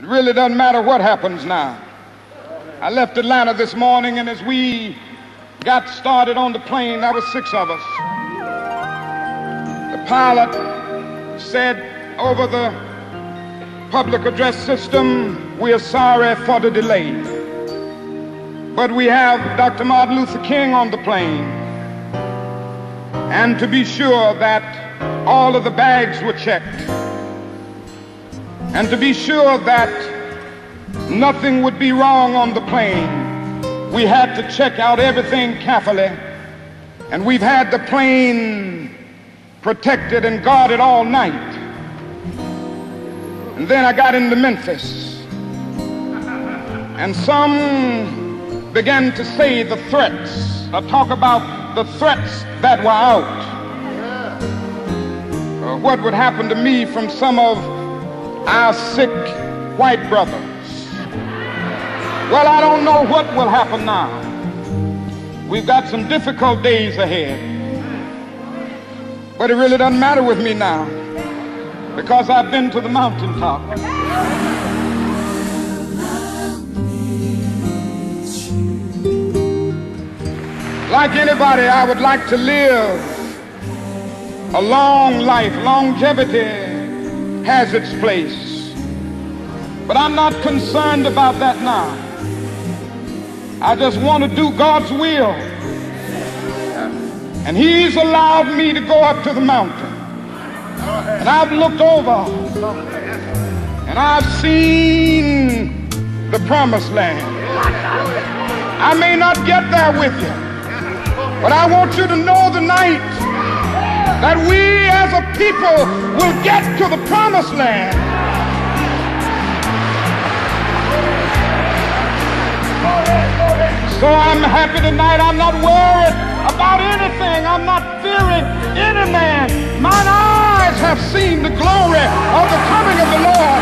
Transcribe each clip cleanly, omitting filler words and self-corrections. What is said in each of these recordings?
It really doesn't matter what happens now. I left Atlanta this morning, and as we got started on the plane, there were 6 of us. The pilot said over the public address system, "We are sorry for the delay, but we have Dr. Martin Luther King on the plane, and to be sure that all of the bags were checked, and to be sure that nothing would be wrong on the plane, we had to check out everything carefully, and we've had the plane protected and guarded all night." And then I got into Memphis, and some began to say the threats, talk about the threats that were out. What would happen to me from some of our sick white brothers? Well, I don't know what will happen now. We've got some difficult days ahead. But it really doesn't matter with me now, because I've been to the mountaintop. Like anybody, I would like to live a long life. Longevity has its place. But I'm not concerned about that now. I just want to do God's will. And He's allowed me to go up to the mountain. And I've looked over and I've seen the promised land. I may not get there with you, but I want you to know tonight that we as a people will get to the promised land. So I'm happy tonight. I'm not worried about anything. I'm not fearing any man. Mine eyes have seen the glory of the coming of the Lord.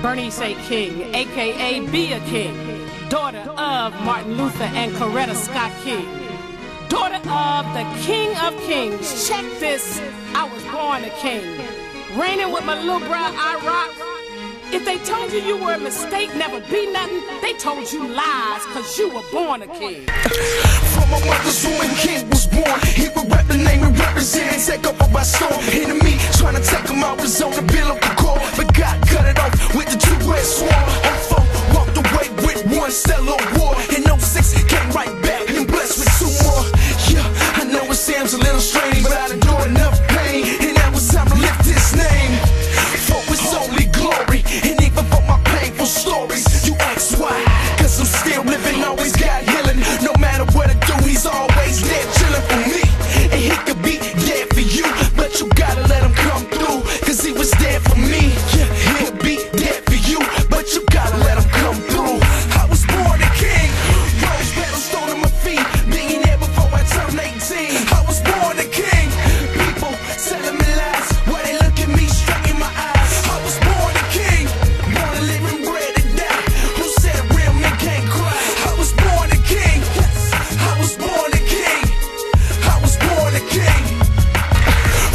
Bernice A. King, a.k.a. Be a King, daughter of Martin Luther and Coretta Scott King, daughter of the King of Kings. Check this, I was born a king, reigning with my little brother, I rock. If they told you you were a mistake, never be nothing, they told you lies, cause you were born a king. From my mother's womb, King was born. He would rep the name and represent and take over by storm. Enemy trying to take him out was on the biblical core, but God cut it off with the two-red sword. On 4, walked away with 1 stellar war. In 06, came right back and blessed with 2 more. Yeah, I know it seems a little strange, but I endured enough pain, and now it's time to lift His name. For it's only glory, and even for my painful stories, you ask why? Cause I'm still living, always got healing. No matter what I do, He's always there chilling for me. And He could be there for you, but you gotta let Him come through, cause He was there for me. Yeah, He'll be there for you, but you gotta let Him come through. I was born a king, rose petals thrown on my feet, millionaire before I turned 18. I was born a king, people telling me lies, why they look at me straight in my eyes. I was born a king, born to live and bred to die. Who said real men can't cry? I was born a king, yes, I was born a king, I was born a king.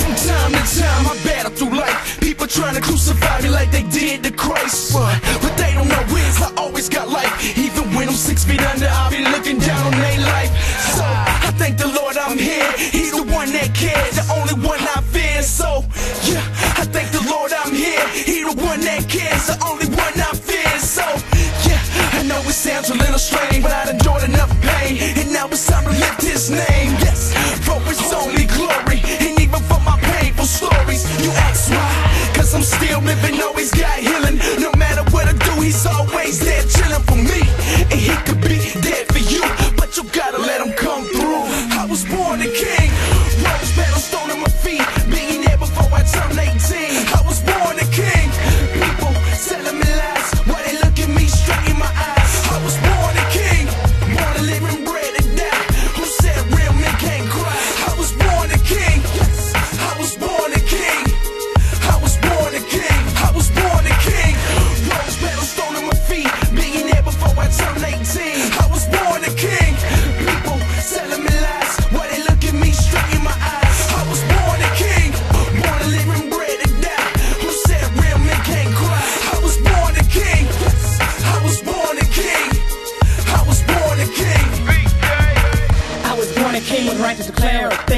From time to time I battle through life, people trying to crucify me like they did to Christ, but they don't know is I always got life. Even when I'm 6 feet under, I'll be looking down on their life. So I thank the Lord I'm here, He's the one that cares, the only one I fear. So yeah, I thank the Lord I'm here, He's the one that cares, the only one I fear. So yeah, I know it sounds a little strange, but I endured enough pain, and now it's time to lift His name. Yes, for it's only glory, and even for my painful stories, you ask why? Cause I'm still living, always got healing. No matter what I do, He's always there chilling for me. And He could be there for you, but you gotta let Him come through. I was born a king, rose petals thrown on my feet, millionaire before I turned 18. I was born a king, people telling me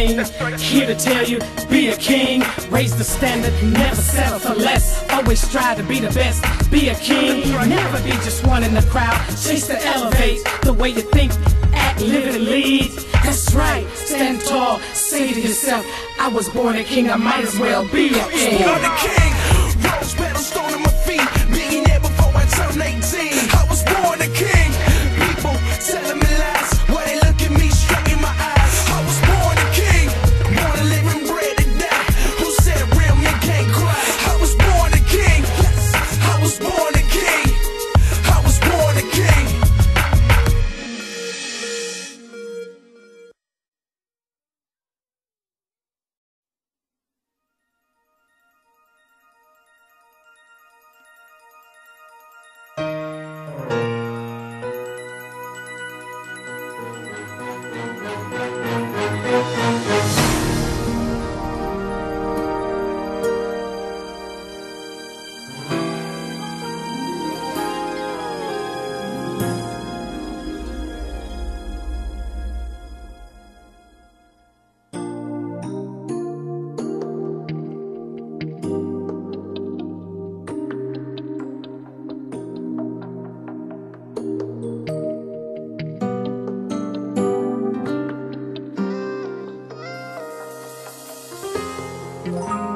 king. Here to tell you, be a king. Raise the standard, never settle for less. Always strive to be the best. Be a king, never be just one in the crowd. Chase to elevate the way you think, act, live, and lead. That's right, stand tall, say to yourself, I was born a king, I might as well be a king. Born a king, rose petals stone on my feet. Millionaire before I turned 18. I was born a king. People telling me lies, why they look at me straight in my eyes. I was born a king, born to live and bred to die. Who said real men can't cry? I was born a king. I was born a king. I was born a king. Wow.